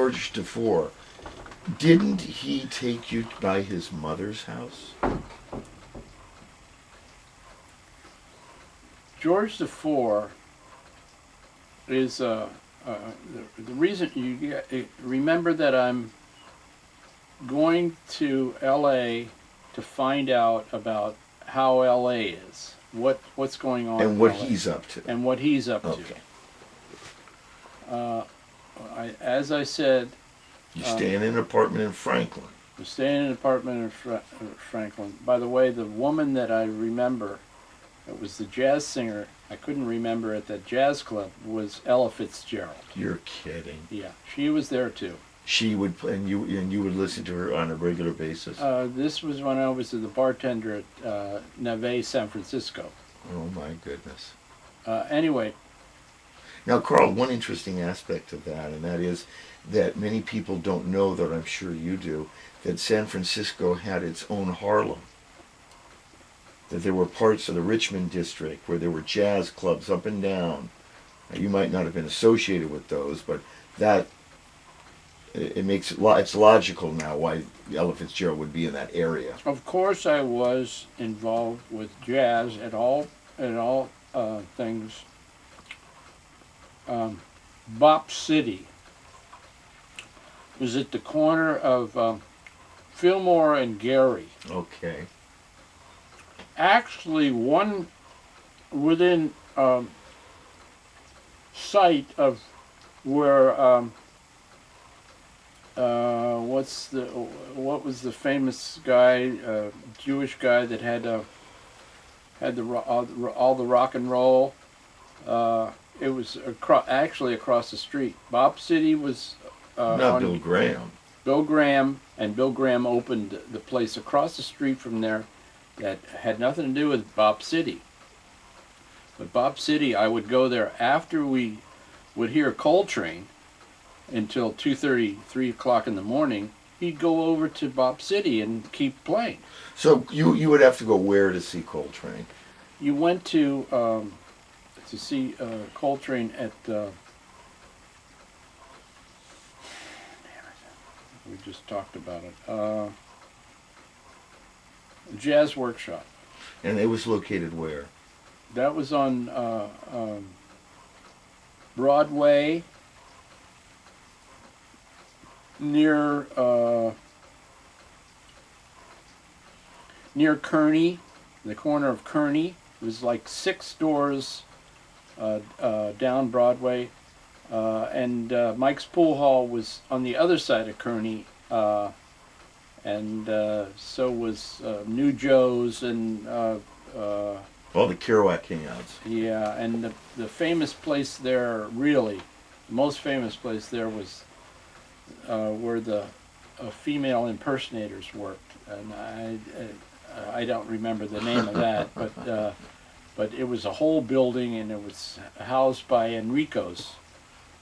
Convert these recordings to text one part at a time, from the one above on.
George DeFore, didn't he take you by his mother's house? George DeFore is the reason you remember that I'm going to L.A. to find out about how L.A. is, what's going on, And what in LA, he's up to. and what he's up Okay. to. As I said, You stay in an apartment in Franklin. we're staying in an apartment in Franklin. By the way, the woman that I remember, it was the jazz singer I couldn't remember at that jazz club, was Ella Fitzgerald. You're kidding. Yeah, she was there too. She would play, and you would listen to her on a regular basis. This was when I was the bartender at Nave, San Francisco. Oh my goodness. Anyway. Now, Carl, one interesting aspect of that, and that is that many people don't know, that I'm sure you do, that San Francisco had its own Harlem. That there were parts of the Richmond district where there were jazz clubs up and down. Now, you might not have been associated with those, but that it makes it it's logical now why Ella Fitzgerald would be in that area. Of course, I was involved with jazz at all things. Bop City was at the corner of Fillmore and Gary. Okay. Actually, one within sight of where what was the famous guy, Jewish guy that had all the rock and roll. It was actually across the street. Bop City was Not Bill Graham. Bill Graham, and Bill Graham opened the place across the street from there that had nothing to do with Bop City. But Bop City, I would go there after we would hear Coltrane until 2:30, 3 o'clock in the morning. He'd go over to Bop City and keep playing. So you would have to go where to see Coltrane? You went to see Coltrane at we just talked about it. Jazz Workshop. And it was located where? That was on Broadway, near Kearny, the corner of Kearny. It was like 6 doors down Broadway, and Mike's Pool Hall was on the other side of Kearny, and so was New Joe's and All the Kerouac hangouts. yeah, and the famous place there, really, the most famous place there was where the female impersonators worked, and I don't remember the name of that, but it was a whole building, and it was housed by Enrico's.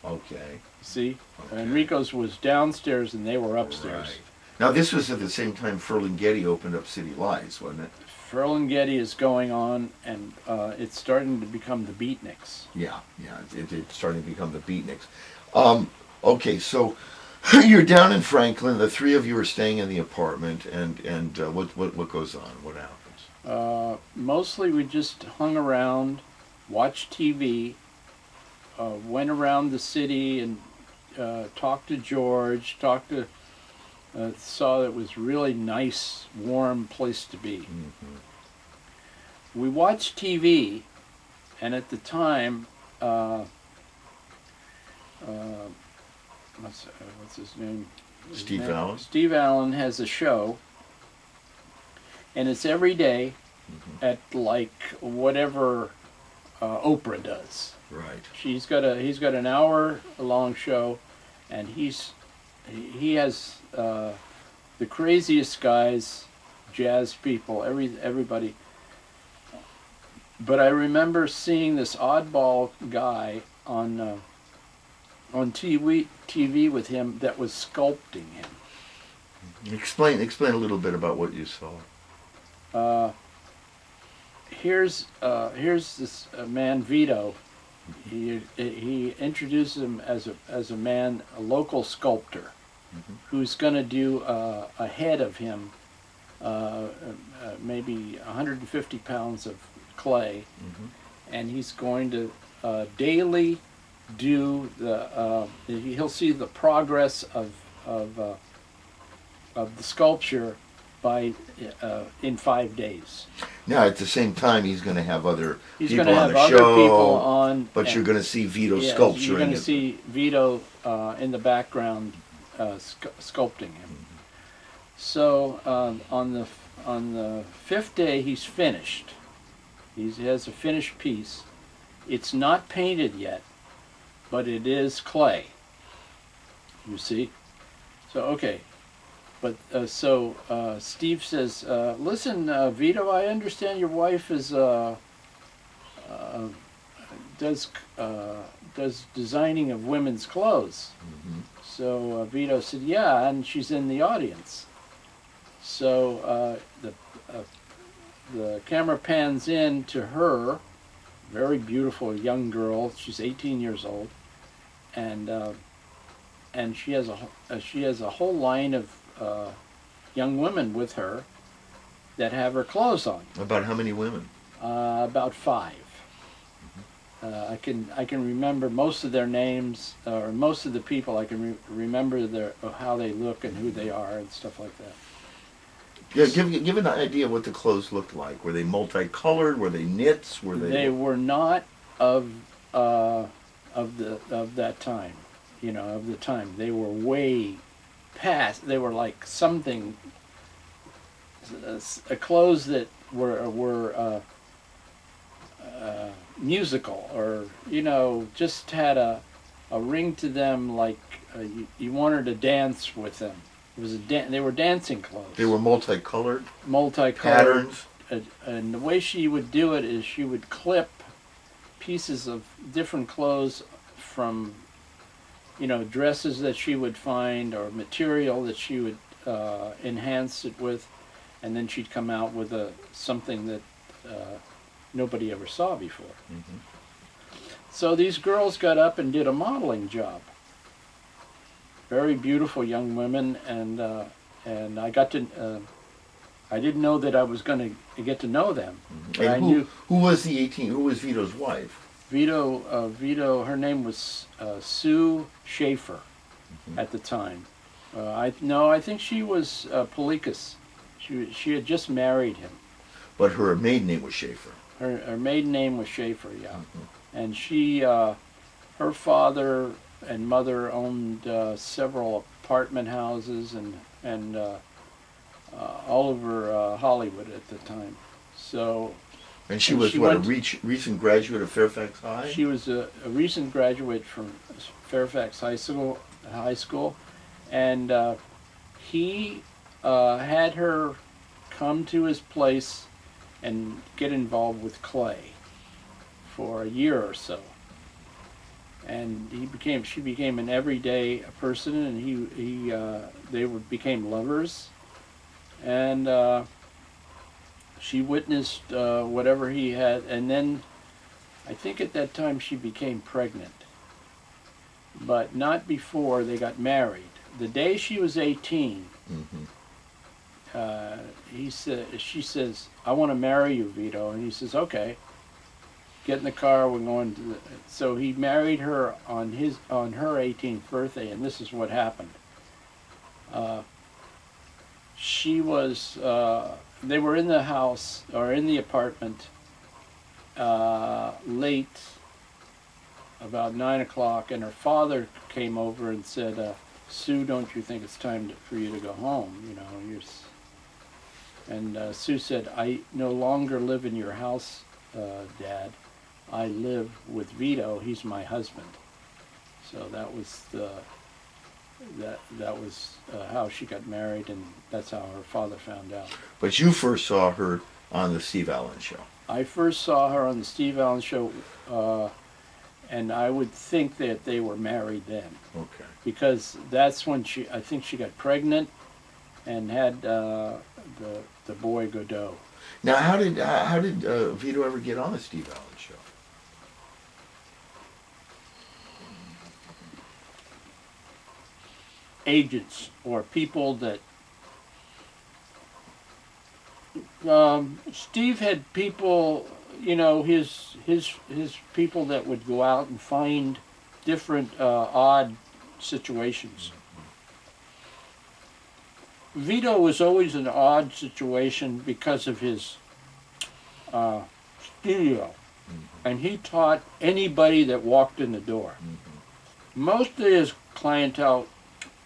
Okay. See, Okay. Enrico's was downstairs, and they were upstairs. Right. Now this was at the same time Ferlinghetti opened up City Lights, wasn't it? Ferlinghetti is going on, and it's starting to become the Beatniks. Yeah, it's starting to become the Beatniks. Okay, so you're down in Franklin. The three of you are staying in the apartment, and what goes on? What happens? Mostly we just hung around, watched TV, went around the city and talked to George, saw it was really nice, warm place to be. Mm-hmm. We watched TV, and at the time, what's his name? Steve Allen? Steve Allen has a show, and it's every day at like whatever Oprah does. Right. He's got an hour-long show, and he has the craziest guys, jazz people, everybody. But I remember seeing this oddball guy on TV with him that was sculpting him. Explain a little bit about what you saw. Here's this man Vito, he introduces him as a man, a local sculptor, who's going to do a head of him, maybe 150 pounds of clay, and he's going to daily do he'll see the progress of the sculpture by in 5 days. Now, at the same time, he's going to have other He's people going to on have the other show, people on, but you're going to see Vito yeah, sculpturing you're going to it. see Vito in the background sculpting him. So on the 5th day, he's finished. He has a finished piece. It's not painted yet, but it is clay. You see? So, okay. But Steve says, listen, Vito, I understand your wife is does designing of women's clothes. So Vito said, yeah, and she's in the audience. So the camera pans in to her, very beautiful young girl. She's 18 years old, and she has a whole line of young women with her that have her clothes on. About how many women? About 5. I can remember most of their names, or most of the people. I can remember how they look and who they are and stuff like that. Yeah, give an idea of what the clothes looked like. Were they multicolored? Were they knits? Were they? They were not of that time. You know, of the time. They were way past. They were like something. Clothes that were musical, or just had a ring to them, like you wanted to dance with them. It was they were dancing clothes. They were multicolored. Multicolored patterns. And the way she would do it is she would clip pieces of different clothes from, dresses that she would find, or material that she would enhance it with, and then she'd come out with something that nobody ever saw before. So these girls got up and did a modeling job. Very beautiful young women, and I got to. I didn't know that I was going to get to know them. But I knew. Who was the 18? Who was Vito's wife? Vito. Her name was Sue Schaefer at the time. I think she was Polikas. She had just married him. But her maiden name was Schaefer. Her maiden name was Schaefer, yeah. And she, her father and mother owned several apartment houses and all over Hollywood at the time. So. And she was a recent graduate of Fairfax High? She was a recent graduate from Fairfax High School, and he had her come to his place and get involved with clay for a year or so. And she became an everyday person, and they became lovers, and she witnessed whatever he had, and then I think at that time she became pregnant, but not before they got married. The day she was 18, she says, "I want to marry you, Vito," and he says, "Okay, get in the car. We're going to." So he married her on her 18th birthday, and this is what happened. They were in the house, or in the apartment, late, about 9 o'clock, and her father came over and said, "Sue, don't you think it's time for you to go home? And Sue said, "I no longer live in your house, Dad. I live with Vito. He's my husband." So that was how she got married, and that's how her father found out. But you first saw her on the Steve Allen Show. I first saw her on the Steve Allen Show, and I would think that they were married then. Okay. Because that's when I think she got pregnant and had the boy Godot. Now, how did Vito ever get on the Steve Allen Show? agents or people that Steve had people, his people that would go out and find different odd situations. Vito was always an odd situation because of his studio, and he taught anybody that walked in the door. Most of his clientele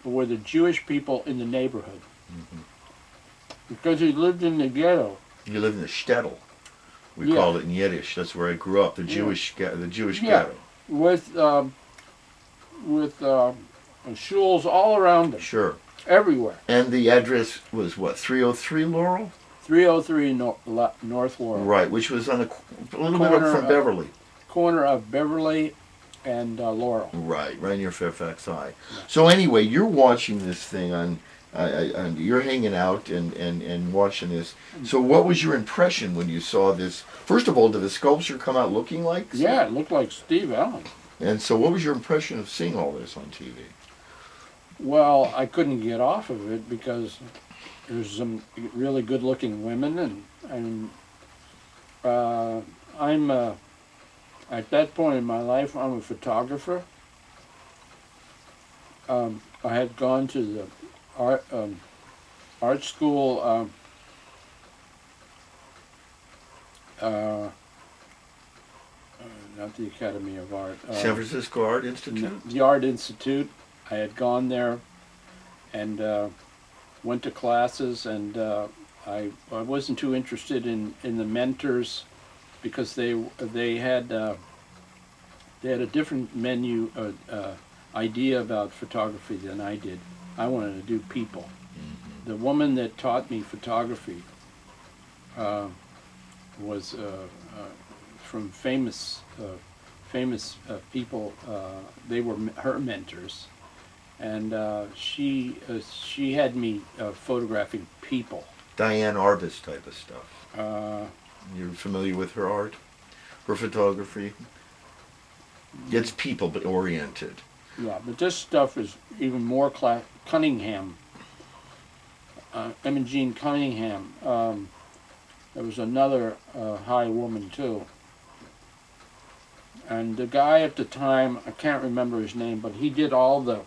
were the Jewish people in the neighborhood. Because he lived in the ghetto. You live in the shtetl. We call it in Yiddish. That's where I grew up. The Jewish ghetto. With shuls all around them. Sure. Everywhere. And the address was what? 303 Laurel. 303 North Laurel. Right, which was on a little bit up from Beverly. Corner of Beverly and Laurel. Right near Fairfax High. Yeah. So anyway, you're watching this thing on. You're hanging out and watching this. So what was your impression when you saw this? First of all, did the sculpture come out looking like? Yeah, it looked like Steve Allen. And so what was your impression of seeing all this on TV? Well, I couldn't get off of it because there's some really good-looking women, and I'm at that point in my life, I'm a photographer. I had gone to the art school, not the Academy of Art. San Francisco Art Institute? The Art Institute. I had gone there and went to classes, and I wasn't too interested in the mentors because they had a different menu idea about photography than I did. I wanted to do people. The woman that taught me photography was from famous people. They were her mentors, and she had me photographing people. Diane Arbus type of stuff. You're familiar with her art, her photography? It's people but oriented. Yeah, but this stuff is even more Cunningham. Imogen Cunningham. There was another high woman too. And the guy at the time, I can't remember his name, but he did all the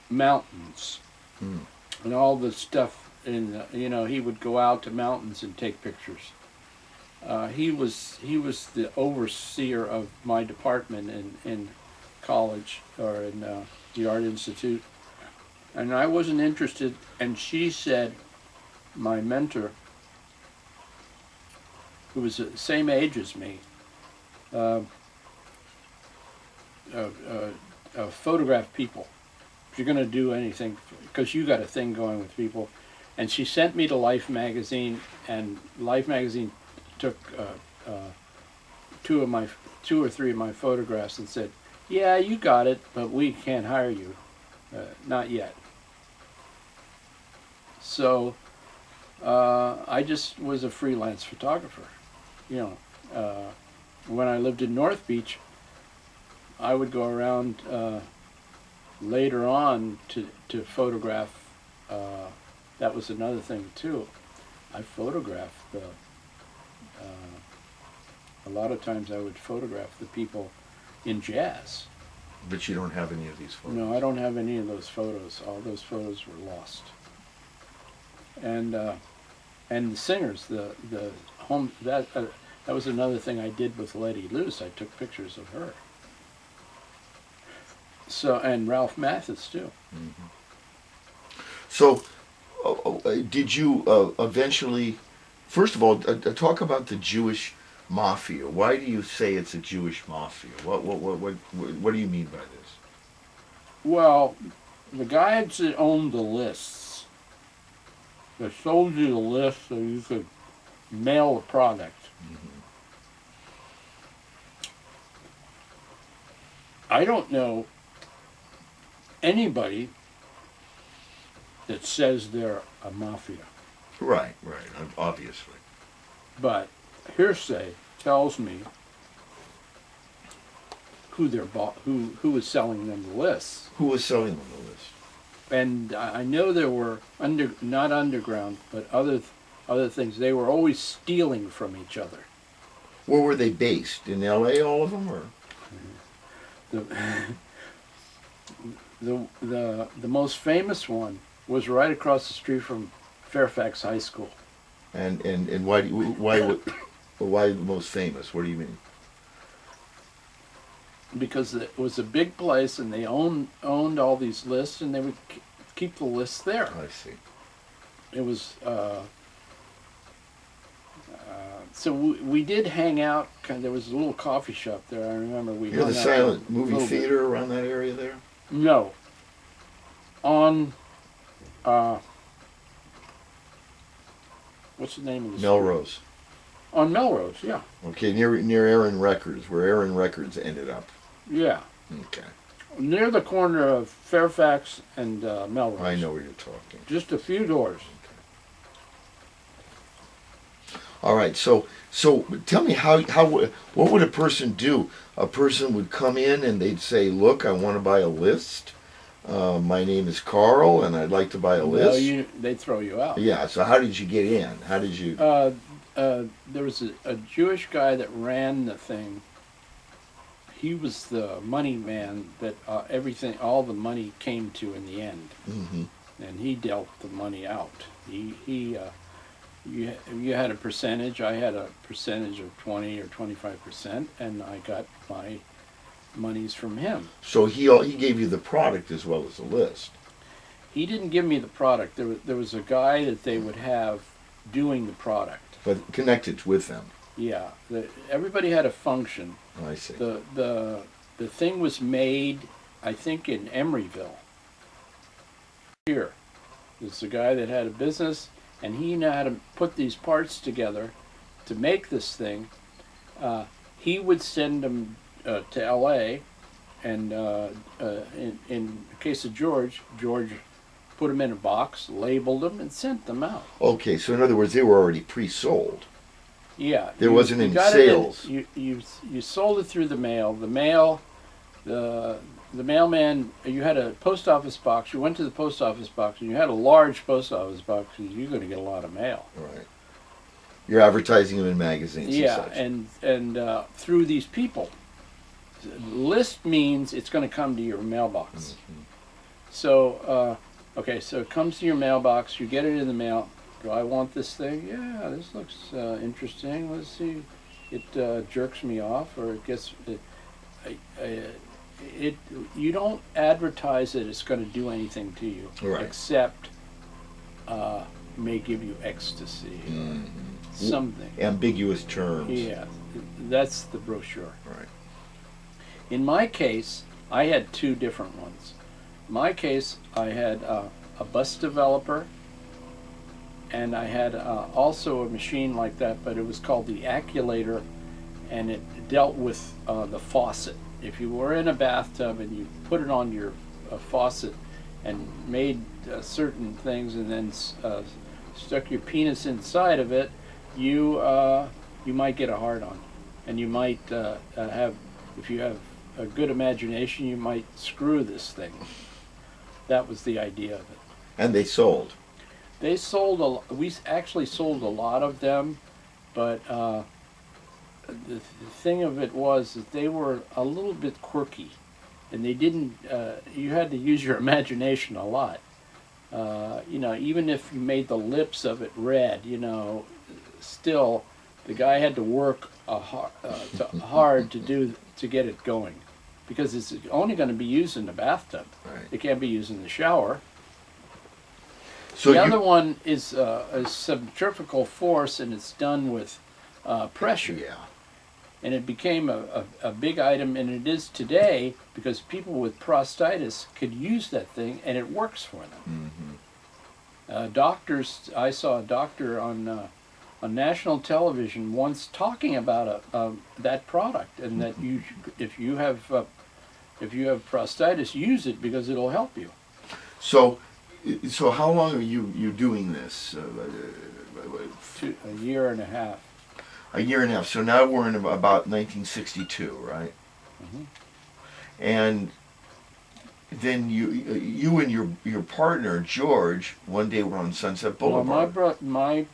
mountains and all the stuff he would go out to mountains and take pictures. He was the overseer of my department in college or in the Art Institute, and I wasn't interested. And she said, my mentor, who was the same age as me, photograph people. If you're going to do anything, because you got a thing going with people. And she sent me to Life magazine, and Life magazine took two or three of my photographs and said, "Yeah, you got it, but we can't hire you, not yet." So I just was a freelance photographer. When I lived in North Beach, I would go around later on to photograph. That was another thing too. I photographed a lot of times I would photograph the people in jazz. But you don't have any of these photos? No, I don't have any of those photos. All those photos were lost. And the singers, the home, that was another thing I did with Letty Luce. I took pictures of her. So, and Ralph Mathis too. Mm-hmm. So, did you eventually? First of all, talk about the Jewish mafia. Why do you say it's a Jewish mafia? What do you mean by this? Well, the guys that owned the lists, they sold you the list so you could mail the product. Mm-hmm. I don't know anybody that says they're a mafia. Right, obviously. But hearsay tells me who they're who is selling them the lists. Who was selling them the list? and I know there were not underground, but other things. They were always stealing from each other. Where were they based? In L.A., all of them, or? The the most famous one was right across the street from Fairfax High School. And why why the most famous? What do you mean? Because it was a big place, and they owned all these lists, and they would keep the lists there. I see. It was so we did hang out. There was a little coffee shop there. I remember we. You know the hung out silent a movie little theater bit. around that area there? No. On what's the name of the street? Melrose. On Melrose, yeah. Okay, near Aaron Records, where Aaron Records ended up. Yeah. Okay. Near the corner of Fairfax and Melrose. I know where you're talking. Just a few doors. All right, so tell me how what would a person do? A person would come in and they'd say, "Look, I want to buy a list. My name is Carl, and I'd like to buy a list." Well, they throw you out. Yeah. So how did you get in? How did you? There was a Jewish guy that ran the thing. He was the money man that all the money came to in the end, Mm-hmm. and he dealt the money out. You had a percentage. I had a percentage of 20 or 25%, and I got my monies from him. So he gave you the product as well as the list. He didn't give me the product. There was a guy that they would have doing the product. But connected with them. Yeah, everybody had a function. Oh, I see. The thing was made, I think, in Emeryville. Here, there's a guy that had a business, and he knew how to put these parts together to make this thing. He would send them to L.A., and in the case of George put them in a box, labeled them, and sent them out. Okay, so in other words, they were already pre-sold. Yeah. There wasn't any got sales. You sold it through the mail. The mailman, you had a post office box. You went to the post office box, and you had a large post office box because you're going to get a lot of mail. Right. You're advertising them in magazines. Yeah, and such. and through these people. List means it's going to come to your mailbox. Mm-hmm. So, okay, so it comes to your mailbox. You get it in the mail. Do I want this thing? Yeah, this looks interesting. Let's see. It jerks me off, or it gets it. You don't advertise that it's going to do anything to you, Right. except may give you ecstasy, or something. Ambiguous terms. Yeah, that's the brochure. Right. In my case, I had two different ones. In my case, I had a bus developer, and I had also a machine like that, but it was called the Acculator, and it dealt with the faucet. If you were in a bathtub and you put it on your faucet and made certain things, and then stuck your penis inside of it, you might get a hard-on, and you might have, if you have a good imagination, you might screw this thing. That was the idea of it. And they sold. They sold we actually sold a lot of them, but the thing of it was that they were a little bit quirky, and they didn't. You had to use your imagination a lot. Even if you made the lips of it red, still the guy had to work hard to get it going, because it's only going to be used in the bathtub. Right. It can't be used in the shower. So The other one is a centrifugal force, and it's done with pressure. Yeah. And it became a big item, and it is today, because people with prostatitis could use that thing, and it works for them. Mm-hmm. Doctors, I saw a doctor on national television once talking about that product, and that if you have prostatitis, use it because it'll help you. So how long are you doing this? A year and a half. A year and a half. So now we're in about 1962, right? Mm-hmm. And then you and your partner George one day were on Sunset Well, Boulevard. my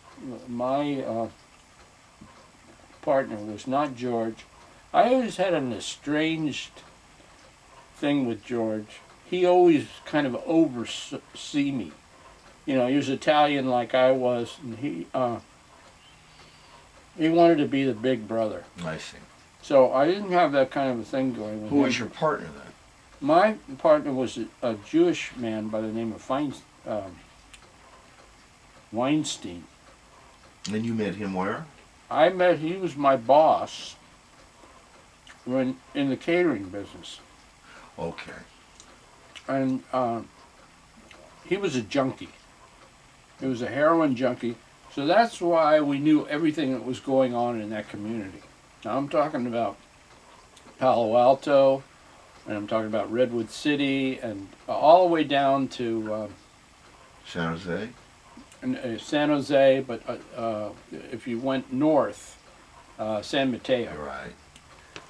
partner was not George. I always had an estranged thing with George. He always kind of oversee me. You know, he was Italian like I was, and he wanted to be the big brother. I see. So I didn't have that kind of a thing going with Who him. was your partner then? My partner was a Jewish man by the name of Weinstein. And you met him where? He was my boss when in the catering business. Okay. And he was a junkie. He was a heroin junkie. So that's why we knew everything that was going on in that community. Now I'm talking about Palo Alto, and I'm talking about Redwood City, and all the way down to San Jose? San Jose, but if you went north, San Mateo. Right.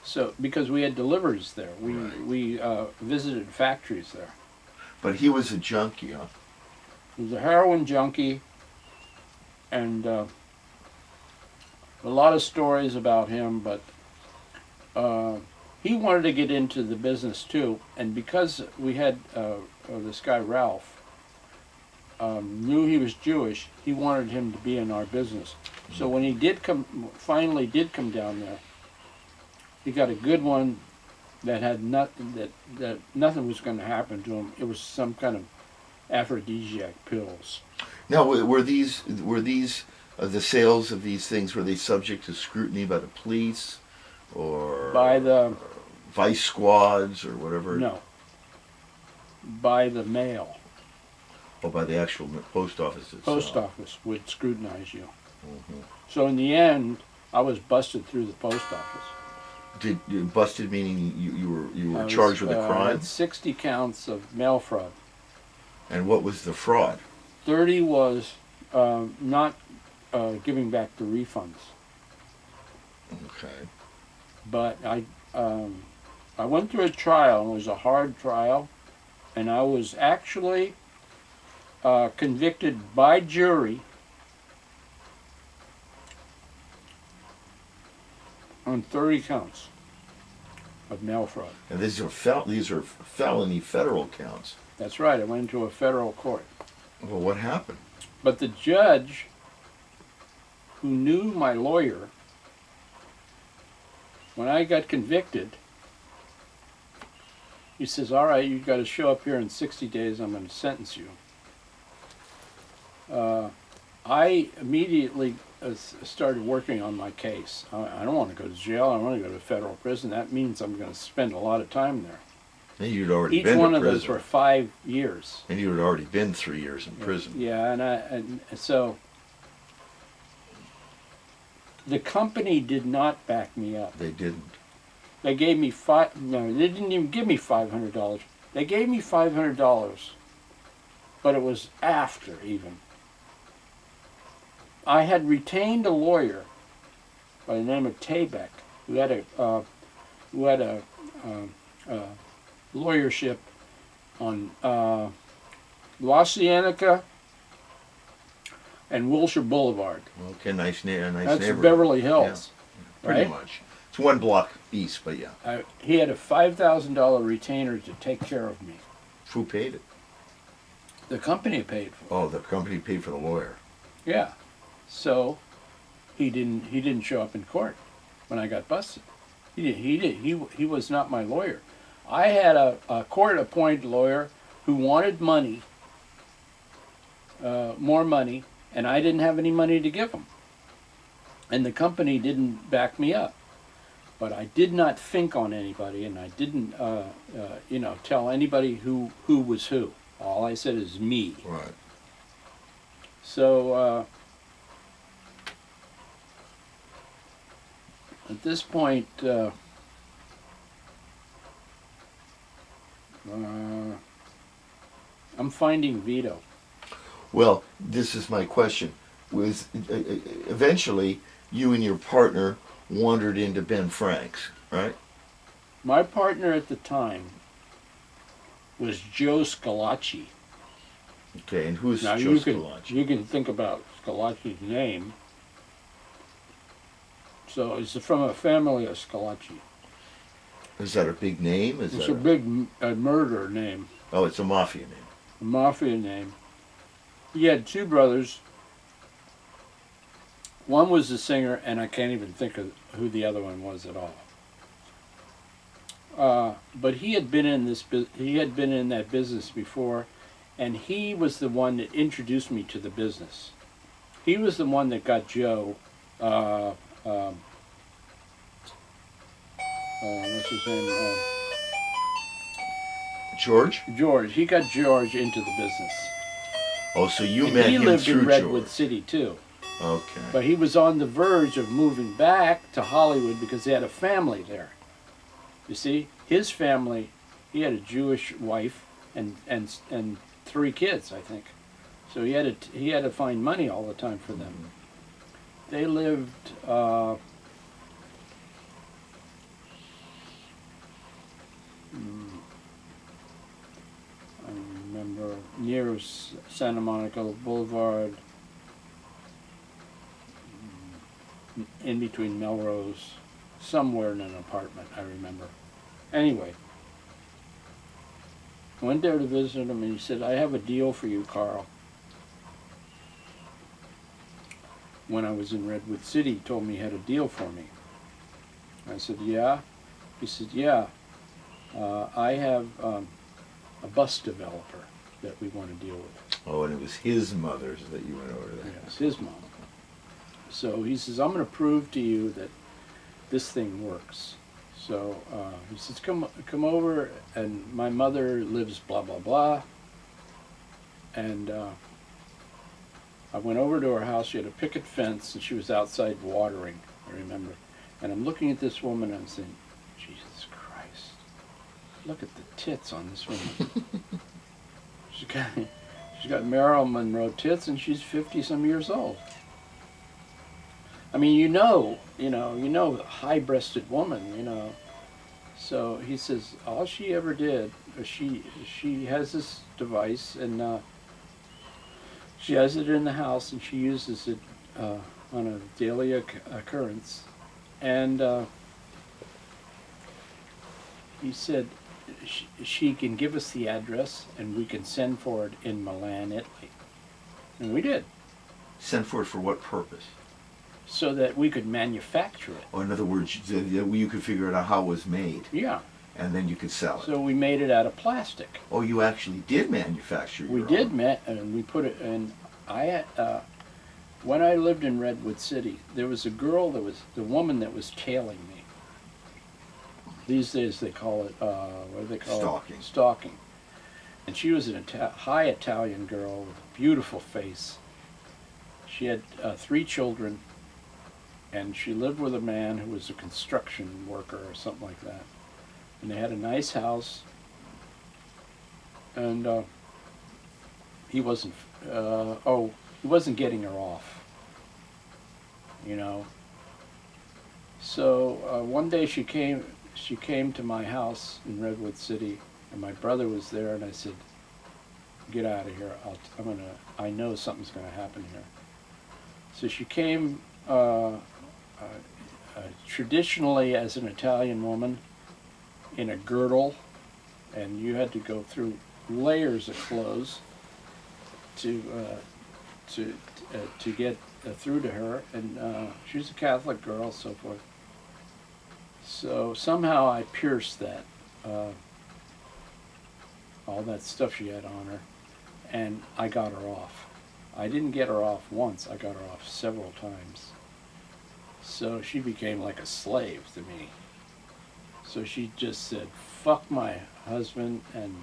So because we had deliveries there, Right. we visited factories there. But he was a junkie, huh? He was a heroin junkie, and a lot of stories about him, but he wanted to get into the business too, and because we had this guy Ralph, knew he was Jewish, he wanted him to be in our business. So when he finally did come down there, he got a good one that had nothing, that nothing was going to happen to him. It was some kind of aphrodisiac pills. Now, were these the sales of these things, were they subject to scrutiny by the police or By the vice squads or whatever? no, by the mail. Or by the actual post office itself? Post office would scrutinize you. Mhm. So in the end, I was busted through the post office. Busted meaning you were I charged was, with a I crime? had 60 counts of mail fraud. And what was the fraud? 30 was not giving back the refunds. Okay. But I went through a trial, and it was a hard trial, and I was actually convicted by jury on 30 counts of mail fraud. And these are felony federal counts. That's right, I went into a federal court. Well, what happened? But the judge, who knew my lawyer, when I got convicted, he says, all right, you've got to show up here in 60 days, I'm going to sentence you. I immediately started working on my case. I don't want to go to jail, I want to go to federal prison. That means I'm going to spend a lot of time there. And you'd already Each been one to of prison. those were 5 years. And you had already been 3 years in prison. Yeah, and so the company did not back me up. They didn't. They gave me no, they didn't even give me $500. They gave me $500, but it was after even. I had retained a lawyer by the name of Tabek, who had a lawyership on La Cienega and Wilshire Boulevard. Okay, nice That's neighborhood. Beverly Hills, Pretty right? much. It's one block east, but yeah. He had a $5,000 retainer to take care of me. Who paid it? The company paid for it. Oh, the company paid for the lawyer. Yeah. So he didn't show up in court when I got busted. He was not my lawyer. I had a court-appointed lawyer who wanted money, more money, and I didn't have any money to give him. And the company didn't back me up. But I did not think on anybody, and I didn't, tell anybody who was who. All I said is me. Right. So at this point, I'm finding Vito. Well, this is my question. Was eventually you and your partner wandered into Ben Frank's, right? My partner at the time was Joe Scalacci. Okay, and who's Now Joe Scalacci? you can think about Scalacci's name. So it's from a family of Scalacci. Is that a big name? It's a big murder name, Oh, it's a mafia name. a mafia name. He had two brothers. One was a singer, and I can't even think of who the other one was at all. But he had been in that business before, and he was the one that introduced me to the business. He was the one that got Joe. What's his name? George? George. He got George into the business. Oh, so you And met he him lived through in Redwood George. City too. Okay. But he was on the verge of moving back to Hollywood because he had a family there. You see, his family, he had a Jewish wife and 3 kids, I think. So he had to find money all the time for them. They lived. I remember near Santa Monica Boulevard, in between Melrose, somewhere in an apartment, I remember. Anyway, I went there to visit him, and he said, "I have a deal for you, Carl." When I was in Redwood City, he told me he had a deal for me. I said, "Yeah?" He said, "Yeah, I have a bus developer that we want to deal with." Oh, and it was his mother's that you went over there. Yes, his mom. So he says, "I'm going to prove to you that this thing works." So he says, come over, and my mother lives blah, blah, blah. And I went over to her house. She had a picket fence, and she was outside watering, I remember. And I'm looking at this woman, and I'm saying, Jesus Christ, look at the tits on this woman. She's got Marilyn Monroe tits, and she's 50-some years old. I mean, you know, a high-breasted woman, So he says, all she ever did, she has this device, and she has it in the house, and she uses it on a daily occurrence. And he said, she can give us the address, and we can send for it in Milan, Italy. And we did. Sent for it for what purpose? So that we could manufacture it. Or in other words, you could figure out how it was made. Yeah. And then you could sell it. So we made it out of plastic. Oh, you actually did manufacture your We own. did, and we put it in. When I lived in Redwood City, there was a girl the woman that was tailing me. These days they call it, what do they call Stalking. it? Stalking. And she was an high Italian girl with a beautiful face. She had 3 children, and she lived with a man who was a construction worker or something like that. And they had a nice house, and he wasn't getting her off, So one day she came to my house in Redwood City, and my brother was there, and I said, "Get out of here! I know something's gonna happen here." So she came traditionally as an Italian woman, in a girdle, and you had to go through layers of clothes to get through to her, and she was a Catholic girl, so forth. So somehow I pierced that, all that stuff she had on her, and I got her off. I didn't get her off once, I got her off several times. So she became like a slave to me. So she just said, "Fuck my husband," and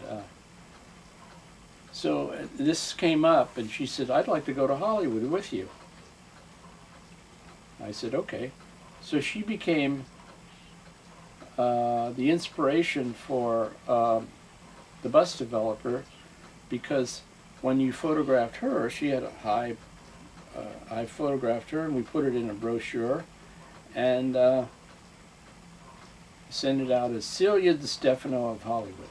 so this came up, and she said, "I'd like to go to Hollywood with you." I said, "Okay." So she became the inspiration for the bus developer, because when you photographed her, she had a high, I photographed her, and we put it in a brochure, and send it out as Celia DiStefano of Hollywood.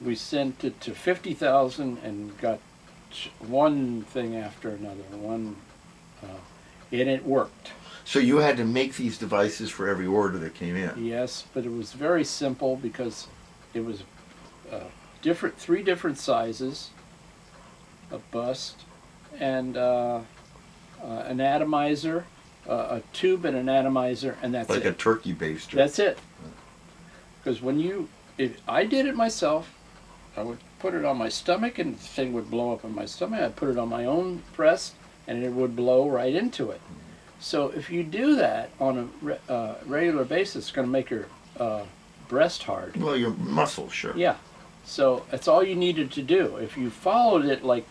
we sent it to 50,000 and got one thing after another. And it worked. So you had to make these devices for every order that came in. Yes, but it was very simple because it was three different sizes, a bust, and an atomizer, a tube and an atomizer, and that's like it. a turkey baster. That's it. Because if I did it myself, I would put it on my stomach and the thing would blow up in my stomach. I'd put it on my own breast and it would blow right into it. So if you do that on a regular basis, it's going to make your breast hard. Well, your muscle, sure. Yeah. So that's all you needed to do. If you followed it like,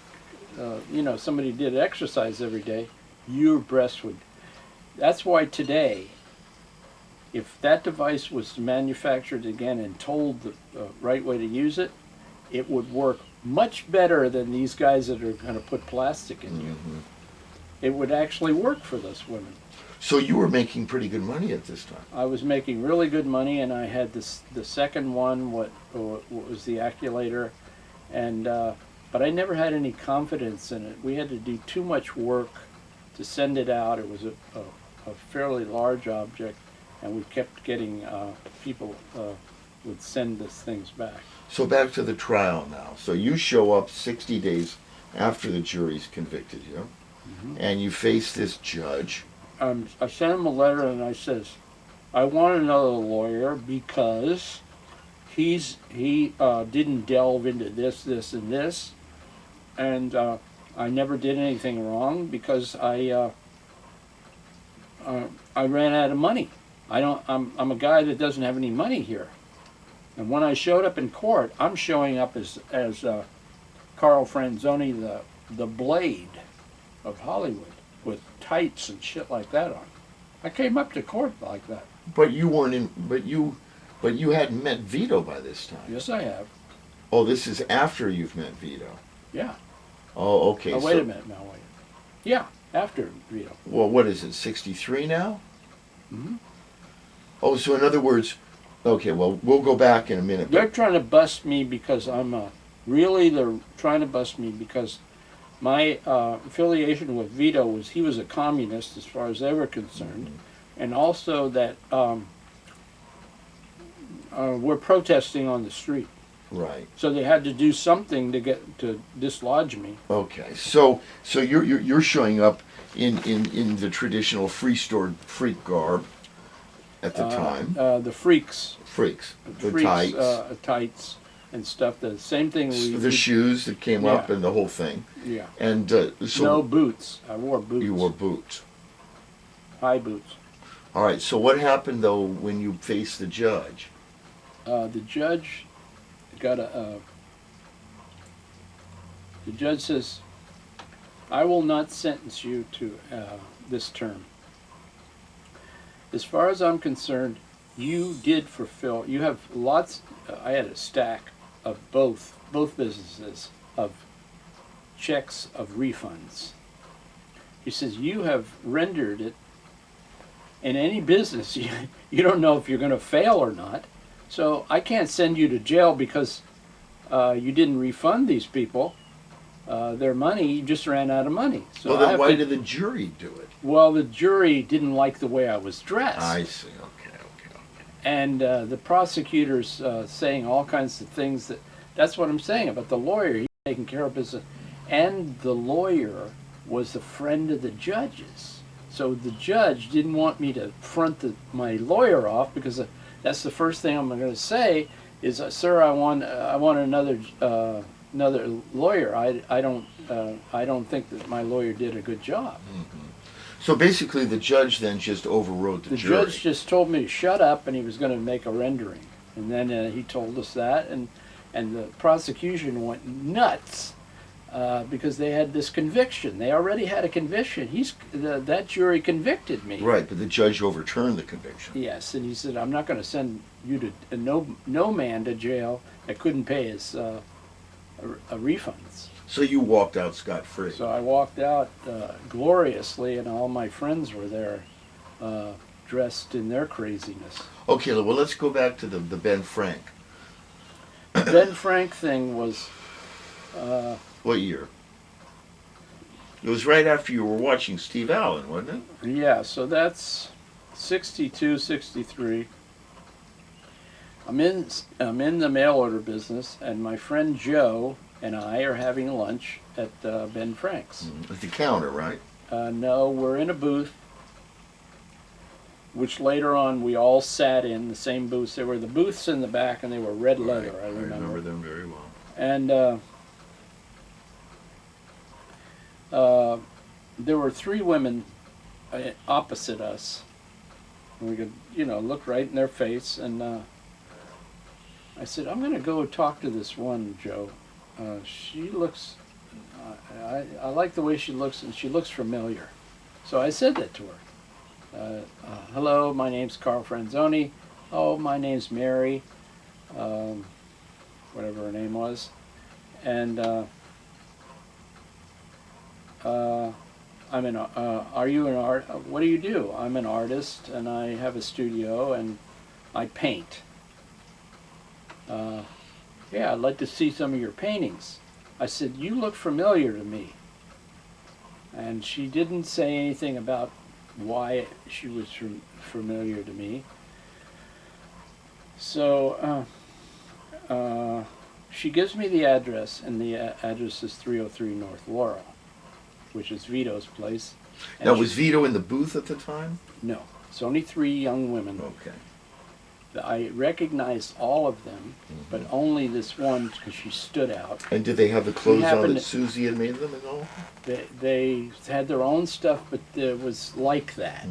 somebody did exercise every day, your breast would. That's why today, if that device was manufactured again and told the right way to use it, it would work much better than these guys that are going to put plastic in you. Mm-hmm. It would actually work for those women. So you were making pretty good money at this time. I was making really good money, and I had the second one, what was the Acculator, and but I never had any confidence in it. We had to do too much work to send it out. It was a fairly large object, and we kept getting people would send us things back. So back to the trial now. So you show up 60 days after the jury's convicted you, and you face this judge. I sent him a letter and I says, I want another lawyer because he didn't delve into this, and this, and I never did anything wrong because I ran out of money. I'm a guy that doesn't have any money here. And when I showed up in court, I'm showing up as Carl Franzoni, the Blade of Hollywood, with tights and shit like that on. I came up to court like that. But you weren't in. But you hadn't met Vito by this time. Yes, I have. Oh, this is after you've met Vito. Yeah. Oh, okay. Oh, wait a minute now. Wait. Yeah, after Vito. Well, what is it? 63 now. Mm-hmm. Oh, so in other words, okay. Well, we'll go back in a minute. They're trying to bust me because they're trying to bust me because my affiliation with Vito was he was a communist as far as they were concerned, and also that we're protesting on the street. Right. So they had to do something to dislodge me. Okay. So you're showing up in the traditional freak garb at the time. The freaks. Freaks. The freaks, tights. Tights and stuff. The same thing. The shoes that came up and the whole thing. Yeah. And so no boots. I wore boots. You wore boots. High boots. All right. So what happened though when you faced the judge? The judge got the judge says, I will not sentence you to this term. As far as I'm concerned, you did fulfill, you have lots, I had a stack of both businesses of checks of refunds. He says, you have rendered it, in any business, you don't know if you're going to fail or not. So I can't send you to jail because you didn't refund these people their money. You just ran out of money. So well, then why did the jury do it? Well, the jury didn't like the way I was dressed. I see. Okay. And the prosecutors saying all kinds of things that's what I'm saying about the lawyer. He's taking care of business. And the lawyer was a friend of the judge's. So the judge didn't want me to front my lawyer off because that's the first thing I'm going to say is, sir, I want another lawyer. I don't think that my lawyer did a good job. Mm-hmm. So basically, the judge then just overrode the jury. The judge just told me to shut up, and he was going to make a rendering. And then he told us that, and the prosecution went nuts because they had this conviction. They already had a conviction. That jury convicted me. Right, but the judge overturned the conviction. Yes, and he said, I'm not going to send you to no man to jail that couldn't pay his refunds. So you walked out scot-free. So I walked out gloriously, and all my friends were there dressed in their craziness. Okay, well, let's go back to the Ben Frank. Ben Frank thing was, What year? It was right after you were watching Steve Allen, wasn't it? yeah, so that's 62, 63. I'm in the mail order business, and my friend Joe and I are having lunch at Ben Frank's. At the counter, right? No, we're in a booth, which later on we all sat in the same booths. There were the booths in the back, and they were red leather. Right. I remember them very well. And there were three women opposite us. And we could, look right in their face. And I said, I'm going to go talk to this one, Joe. She looks, I like the way she looks, and she looks familiar. So I said that to her. Hello, my name's Carl Franzoni. Oh, my name's Mary. Whatever her name was. And are you an art? What do you do? I'm an artist, and I have a studio, and I paint. Yeah, I'd like to see some of your paintings. I said, you look familiar to me. And she didn't say anything about why she was familiar to me. So she gives me the address, and the address is 303 North Laurel, which is Vito's place. And now, was Vito in the booth at the time? No, it's only three young women. Okay. I recognized all of them, but only this one because she stood out. And did they have the clothes on that Susie had made them and all? They had their own stuff, but it was like that.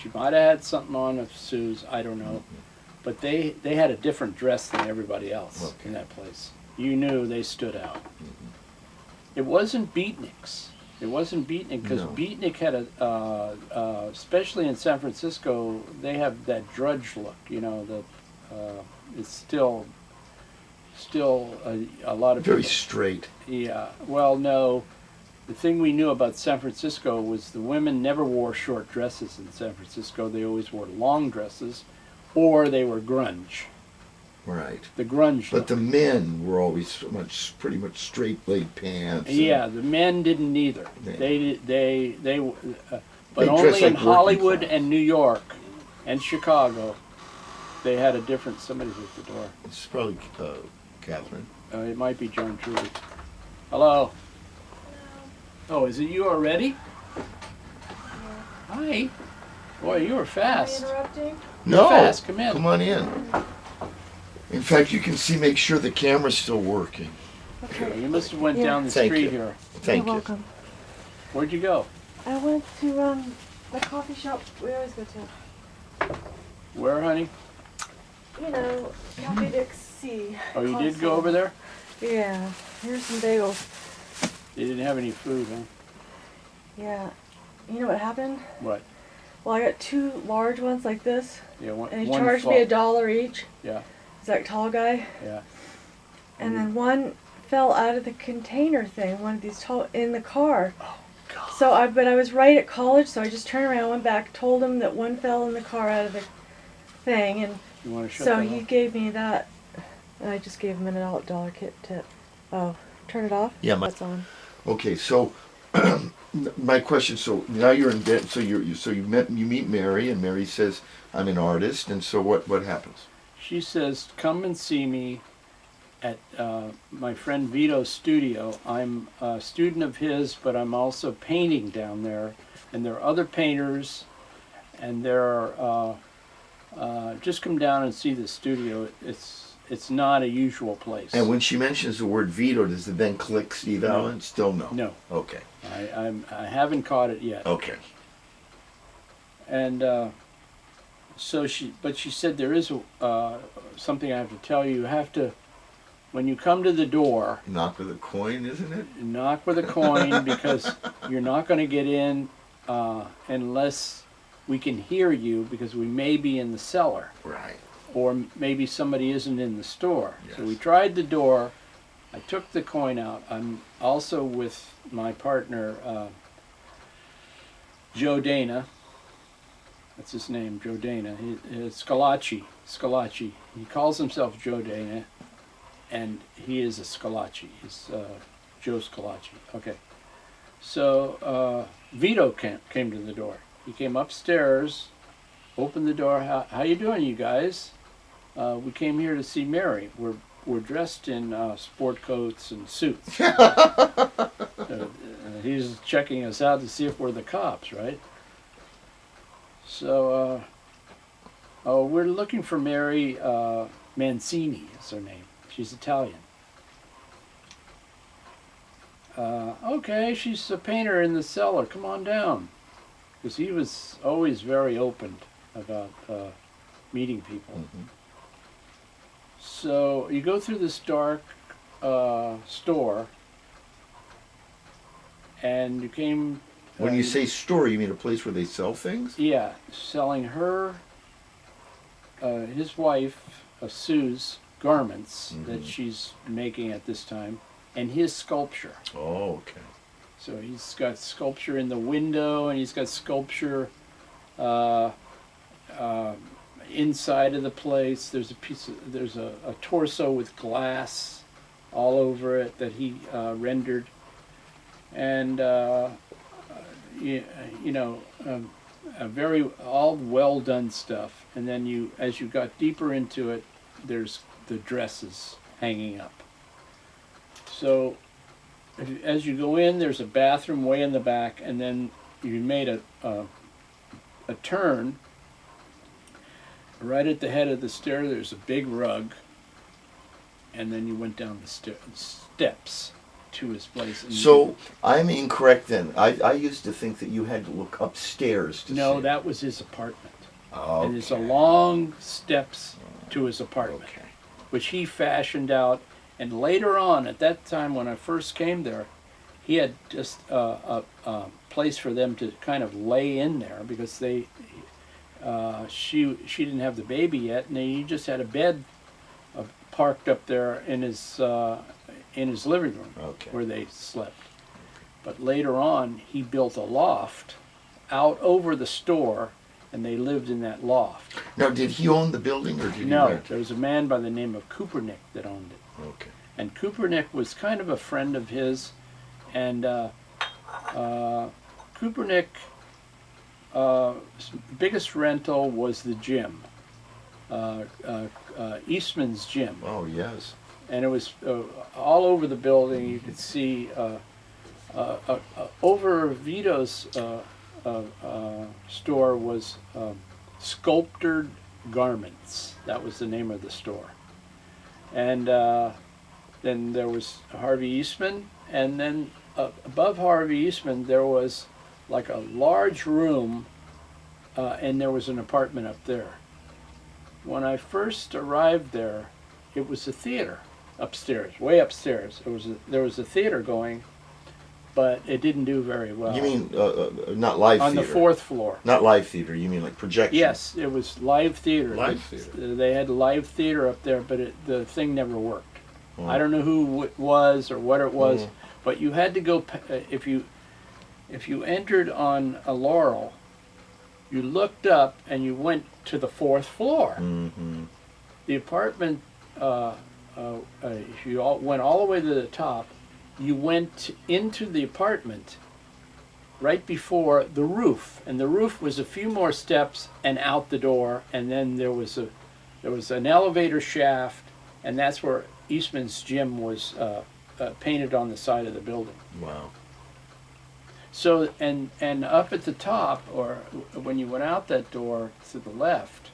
She might have had something on of Sue's, I don't know. But they had a different dress than everybody else in that place. You knew they stood out. It wasn't Beatniks. It wasn't Beatnik because Beatnik had especially in San Francisco, they have that drudge look. It's still a lot of very people. straight. Yeah. Well, no. The thing we knew about San Francisco was the women never wore short dresses in San Francisco. They always wore long dresses, or they were grunge. Right. The grunge But look. the men were always pretty much straight blade pants. Yeah, the men didn't either. Yeah. But They only dressed like in working Hollywood class. and New York and Chicago, they had a different. Somebody's at the door. It's probably Catherine. It might be Joan Trudy. Hello. Oh, is it you already? Hi. Boy, you were fast. Am I interrupting? No. Fast. Come in. Come on in. In fact, you can see. Make sure the camera's still working. Okay. You must have went Yeah. down the Thank street you. here. Thank You're you. welcome. Where'd you go? I went to the coffee shop we always go to. Where, honey? Cafe Dixie. Oh, you did go over there? Yeah. Here's some bagels. They didn't have any food, huh? Yeah. You know what happened? What? Well, I got two large ones like this, Yeah, one. and he one charged fall- me $1 each. Yeah, Is that tall guy? yeah. And then one fell out of the container thing, one of these tall, in the car. Oh, God. So but I was right at college, so I just turned around, went back, told him that one fell in the car out of the thing, and You want to shut so that he off? gave me that, and I just gave him a $1 kit tip. Oh, turn it off? Yeah, That's on. Okay, so my question. So now you're in bed. So you meet Mary, and Mary says, "I'm an artist." And so what happens? She says, come and see me at my friend Vito's studio. I'm a student of his, but I'm also painting down there. And there are other painters, and there are, just come down and see the studio. It's not a usual place. And when she mentions the word Vito, does it then click Steve No. Allen? Still no. No, Okay. I haven't caught it yet. Okay. And but she said there is something I have to tell you. You have to, when you come to the door, Knock with a coin, isn't it? knock with a coin because you're not going to get in unless we can hear you because we may be in the cellar Right. or maybe somebody isn't in the store. So Yes. we tried the door. I took the coin out. I'm also with my partner, Joe Dana. That's his name, Joe Dana. Scalacci. He calls himself Joe Dana. and he is a Scalacci. He's Joe Scalacci. Okay. So Vito came to the door. He came upstairs, opened the door. How you doing, you guys? We came here to see Mary. We're dressed in sport coats and suits. He's checking us out to see if we're the cops, right? So, we're looking for Mary Mancini, is her name. She's Italian. Okay, she's a painter in the cellar. Come on down. Because he was always very open about meeting people. Mm-hmm. So you go through this dark store, and you came... When you say store, you mean a place where they sell things? Yeah, selling her, his wife, Sue's garments that she's making at this time, and his sculpture. Oh, okay. So he's got sculpture in the window, and he's got sculpture inside of the place. There's a torso with glass all over it that he rendered, and a very all well done stuff. And then as you got deeper into it, there's the dresses hanging up. So as you go in, there's a bathroom way in the back, and then you made a turn. Right at the head of the stair, there's a big rug, and then you went down the steps to his place. So I'm incorrect then. I used to think that you had to look upstairs to No, see. that was his apartment. Okay. And it's a long steps to his apartment, Okay. which he fashioned out. And later on, at that time when I first came there, he had just a place for them to kind of lay in there because she didn't have the baby yet, and he just had a bed parked up there in his living room where they slept. But later on, he built a loft out over the store, and they lived in that loft. Now, did he own the building, or did he No, rent? there was a man by the name of Coopernick that owned it. Okay. And Coopernick was kind of a friend of his, and Coopernick, biggest rental was the gym, Eastman's gym. Oh, yes. And it was all over the building. You could see over Vito's store was Sculptured Garments. That was the name of the store. And then there was Harvey Eastman, and then above Harvey Eastman there was like a large room, and there was an apartment up there. When I first arrived there, it was a theater upstairs, way upstairs. There was a theater going, but it didn't do very well. You mean not live on theater? the fourth floor. Not live theater. You mean like projection? Yes, it was live theater. Live theater. They had live theater up there, but the thing never worked. Oh. I don't know who it was or what it was, but you had to go if you entered on a Laurel, you looked up and you went to the fourth floor. Mm-hmm. The apartment, if you went all the way to the top, you went into the apartment right before the roof, and the roof was a few more steps and out the door, and then there was an elevator shaft, and that's where Eastman's gym was painted on the side of the building. Wow. So and up at the top, or when you went out that door to the left,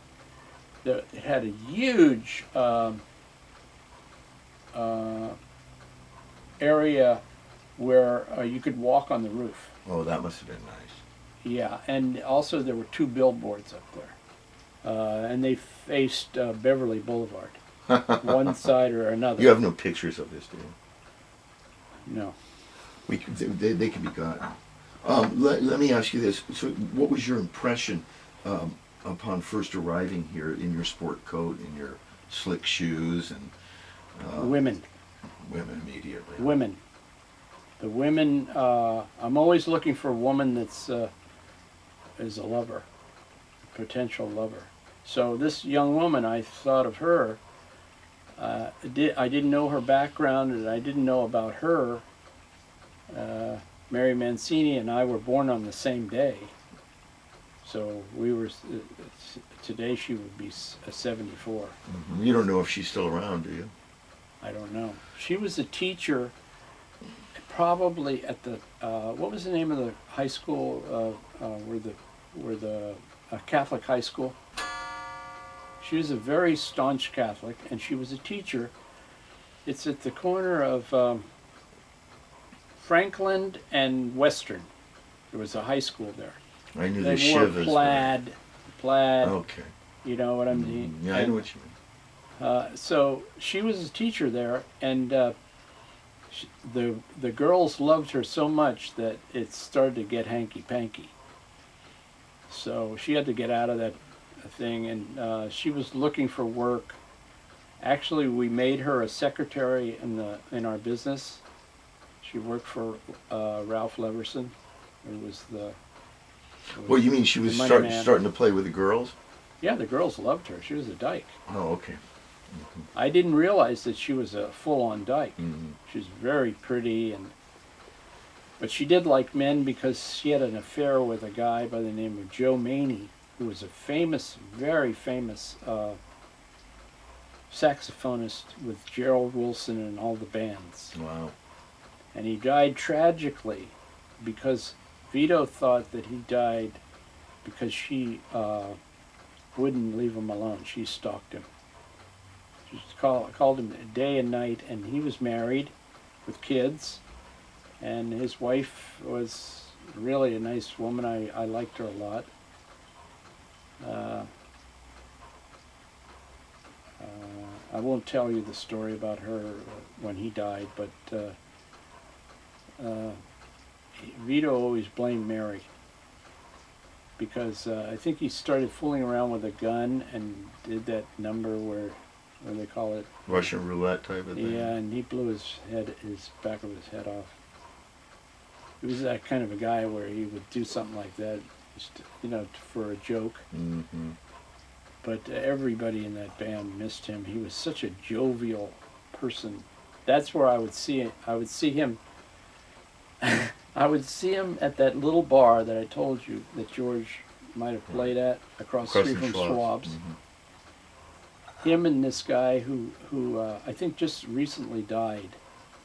it had a huge area where you could walk on the roof. Oh, that must have been nice. Yeah, and also there were two billboards up there, and they faced Beverly Boulevard, one side or another. You have no pictures of this, do you? No. They can be gotten. Let me ask you this. So what was your impression upon first arriving here in your sport coat, in your slick shoes, and Women. women immediately? Women. The women, I'm always looking for a woman that's is a lover, potential lover. So this young woman, I thought of her I didn't know her background, and I didn't know about her. Mary Mancini and I were born on the same day, so we were. Today she would be 74. Mm-hmm. You don't know if she's still around, do you? I don't know. She was a teacher, probably at the what was the name of the high school where the Catholic high school. She was a very staunch Catholic, and she was a teacher. It's at the corner of Franklin and Western. There was a high school there. I knew They the wore Shivas. plaid. Okay. You know what I mean? Yeah, I know what you mean. So she was a teacher there, and the girls loved her so much that it started to get hanky-panky. So she had to get out of that thing, and she was looking for work. Actually, we made her a secretary in our business. She worked for Ralph Leverson, who was the. Well, you mean she was starting to play with the girls? Yeah, the girls loved her. She was a dyke. Oh, okay. Mm-hmm. I didn't realize that she was a full-on dyke. Mm-hmm. She was very pretty, but she did like men because she had an affair with a guy by the name of Joe Maney, who was a famous, very famous saxophonist with Gerald Wilson and all the bands. Wow. And he died tragically because Vito thought that he died because she wouldn't leave him alone. She stalked him. She called him day and night, and he was married with kids, and his wife was really a nice woman. I liked her a lot. I won't tell you the story about her when he died, but Vito always blamed Mary because I think he started fooling around with a gun and did that number where they call it Russian roulette type of thing. Yeah, and he blew his back of his head off. He was that kind of a guy where he would do something like that, just, for a joke. Mm-hmm. But everybody in that band missed him. He was such a jovial person. That's where I would see it. I would see him. I would see him at that little bar that I told you that George might have played at across the street from Schwab's. Mm-hmm. Him and this guy who I think just recently died.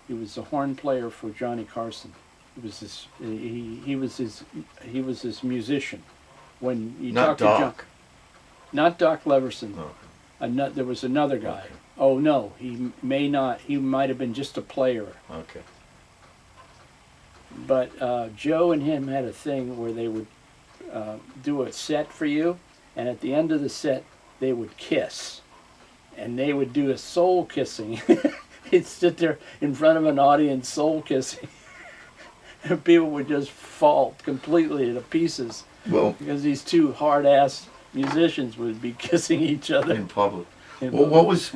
He was a horn player for Johnny Carson. He was this. He was this musician. When you Not talk to Doc. John, not Doc Leverson. Okay. There was another guy. Okay. Oh no, he may not. He might have been just a player. Okay. But Joe and him had a thing where they would do a set for you, and at the end of the set, they would kiss. And they would do a soul kissing. He'd sit there in front of an audience soul kissing. And people would just fall completely to pieces. Well, because these two hard-ass musicians would be kissing each other. in public. Well, what was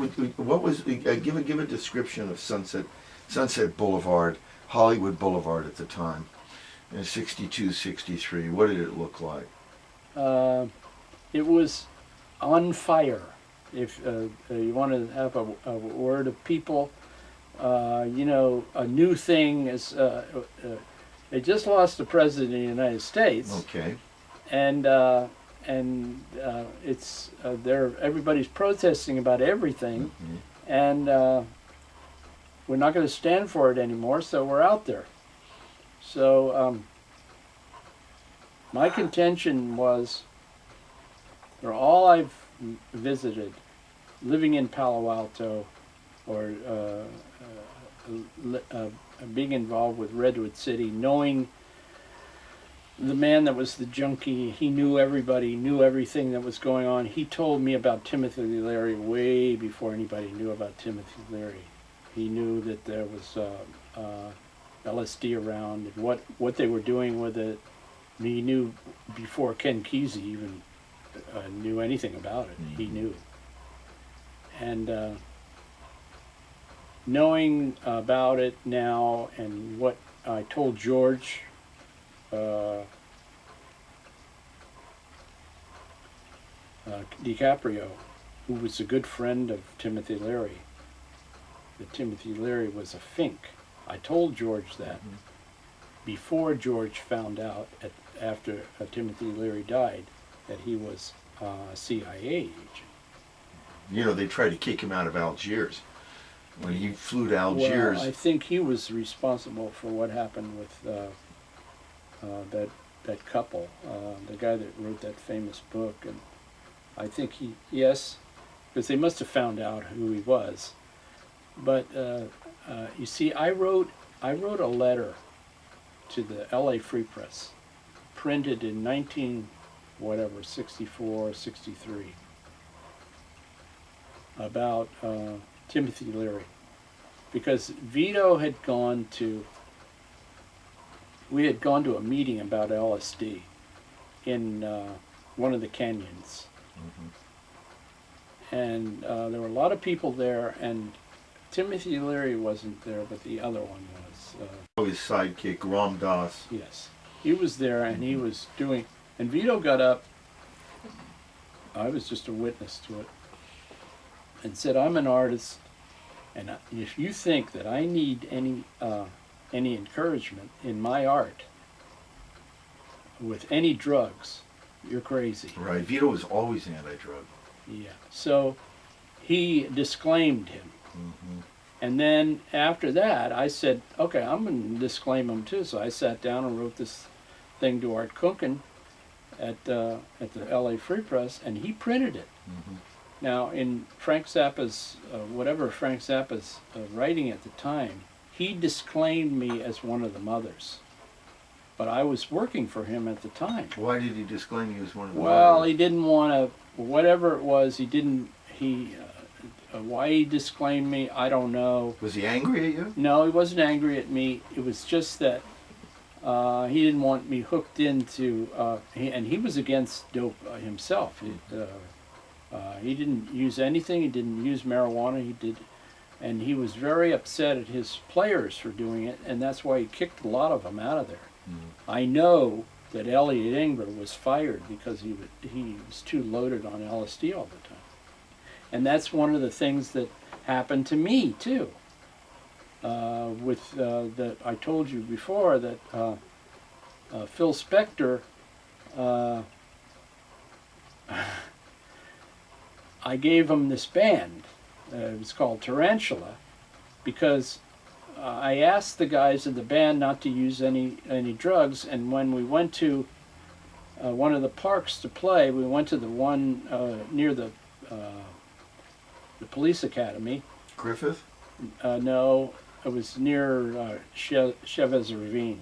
give a description of Sunset Boulevard, Hollywood Boulevard at the time, in 62, 63. What did it look like? It was on fire. If you want to have a word of people, a new thing is they just lost the president of the United States. Okay. And it's everybody's protesting about everything, Mm-hmm. and we're not going to stand for it anymore. So we're out there. So my contention was, for all I've visited, living in Palo Alto, or being involved with Redwood City, knowing the man that was the junkie, he knew everybody, knew everything that was going on. He told me about Timothy Leary way before anybody knew about Timothy Leary. He knew that there was LSD around and what they were doing with it. He knew before Ken Kesey even knew anything about it. He knew. And knowing about it now and what I told George, DiCaprio, who was a good friend of Timothy Leary, that Timothy Leary was a fink. I told George that before George found out after Timothy Leary died that he was a CIA agent. You know, they tried to kick him out of Algiers. When he flew to Algiers. Well, I think he was responsible for what happened with that couple, the guy that wrote that famous book, and I think yes, because they must have found out who he was. But you see, I wrote a letter to the L.A. Free Press, printed in 64, 63, about Timothy Leary, because Vito had gone to. We had gone to a meeting about LSD in one of the canyons. And there were a lot of people there, and Timothy Leary wasn't there, but the other one was. His sidekick, Ram Dass. Yes. He was there, and he was doing, and Vito got up, I was just a witness to it, and said, I'm an artist, and if you think that I need any encouragement in my art with any drugs, you're crazy. Right. Vito was always anti-drug. Yeah. So he disclaimed him. And then after that, I said, okay, I'm going to disclaim him too. So I sat down and wrote this thing to Art Kunken at the L.A. Free Press, and he printed it. Now, in Frank Zappa's, whatever Frank Zappa's writing at the time, he disclaimed me as one of the mothers. But I was working for him at the time. Why did he disclaim you as one of the Well, mothers? he didn't want to, whatever it was, why he disclaimed me, I don't know. Was he angry at you? No, he wasn't angry at me. It was just that he didn't want me hooked into, and he was against dope himself. He didn't use anything. He didn't use marijuana. And he was very upset at his players for doing it, and that's why he kicked a lot of them out of there. I know that Elliot Ingram was fired because he was too loaded on LSD all the time. And that's one of the things that happened to me too. That I told you before that Phil Spector, I gave him this band. It was called Tarantula, because I asked the guys in the band not to use any drugs, and when we went to one of the parks to play, we went to the one near the police academy. Griffith? No, it was near Chavez Ravine.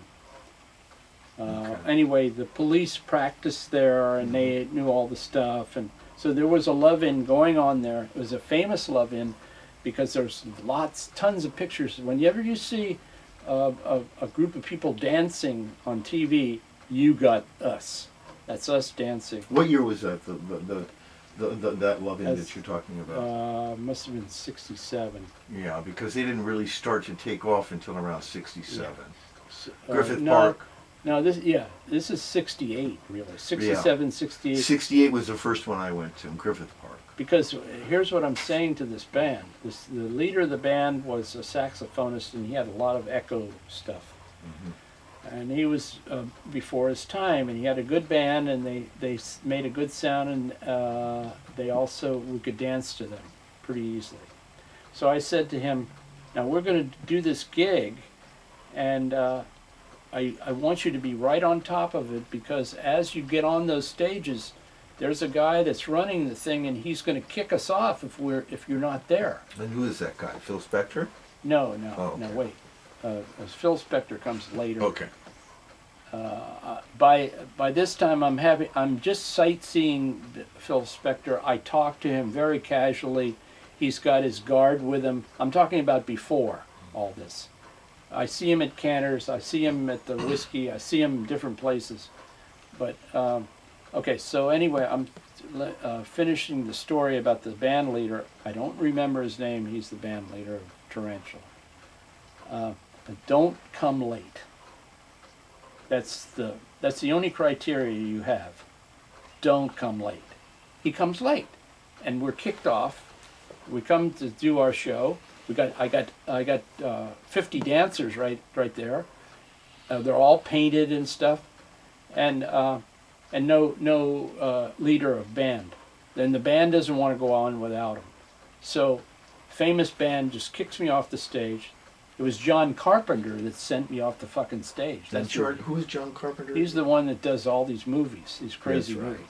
Okay. Anyway, the police practiced there, and they knew all the stuff, and so there was a love-in going on there. It was a famous love-in because there's tons of pictures. Whenever you see a group of people dancing on TV, you got us. That's us dancing. What year was that? That love-in that you're talking about? Must have been 67. Yeah, because they didn't really start to take off until around 67. Yeah. Griffith no, Park. No, this is 68, really. 67, 68. 68 was the first one I went to in Griffith Park. Because here's what I'm saying to this band. The leader of the band was a saxophonist, and he had a lot of echo stuff. And he was before his time, and he had a good band, and they made a good sound, and we could dance to them pretty easily. So I said to him, now we're going to do this gig, and I want you to be right on top of it, because as you get on those stages, there's a guy that's running the thing, and he's going to kick us off if you're not there. And who is that guy? Phil Spector? No, Oh, okay. no, wait. Phil Spector comes later. Okay. By this time, I'm just sightseeing Phil Spector. I talk to him very casually. He's got his guard with him. I'm talking about before all this. I see him at Cantor's. I see him at the Whiskey. I see him in different places. But okay, so anyway, I'm finishing the story about the band leader. I don't remember his name. He's the band leader of Tarantula. But don't come late. That's the only criteria you have. Don't come late. He comes late, and we're kicked off. We come to do our show, I got 50 dancers right there. They're all painted and stuff, and no leader of band. Then the band doesn't want to go on without him. So, famous band just kicks me off the stage. It was John Carpenter that sent me off the fucking stage. That's who is John Carpenter? He's the one that does all these movies, these crazy That's right. movies.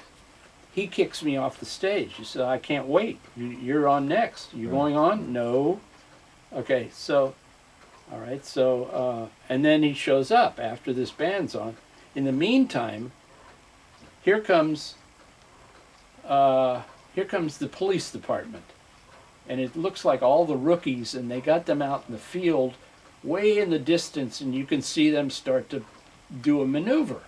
He kicks me off the stage. He said, "I can't wait. You're on next. You going on?" "No." "Okay, so, all right, so," and then he shows up after this band's on. In the meantime, here comes the police department. And it looks like all the rookies, and they got them out in the field way in the distance, and you can see them start to do a maneuver.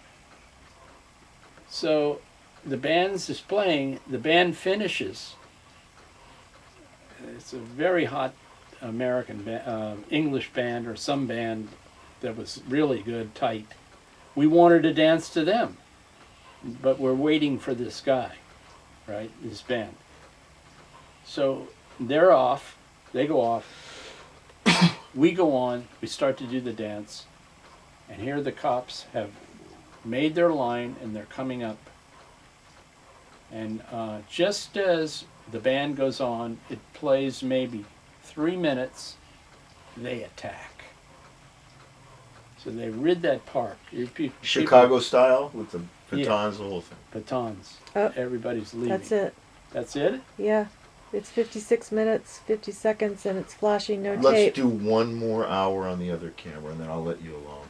So the band's just playing, the band finishes. It's a very hot American English band, or some band that was really good, tight. We wanted to dance to them, but we're waiting for this guy, right, this band. So they're off, they go off, we go on, we start to do the dance, and here the cops have made their line and they're coming up. And just as the band goes on, it plays maybe 3 minutes, they attack. So they rid that park. Chicago style with the batons, the whole thing. Batons. Oh, Everybody's leaving. that's it. That's it? Yeah. It's 56 minutes, 50 seconds, and it's flashing no Let's tape. do one more hour on the other camera, and then I'll let you alone.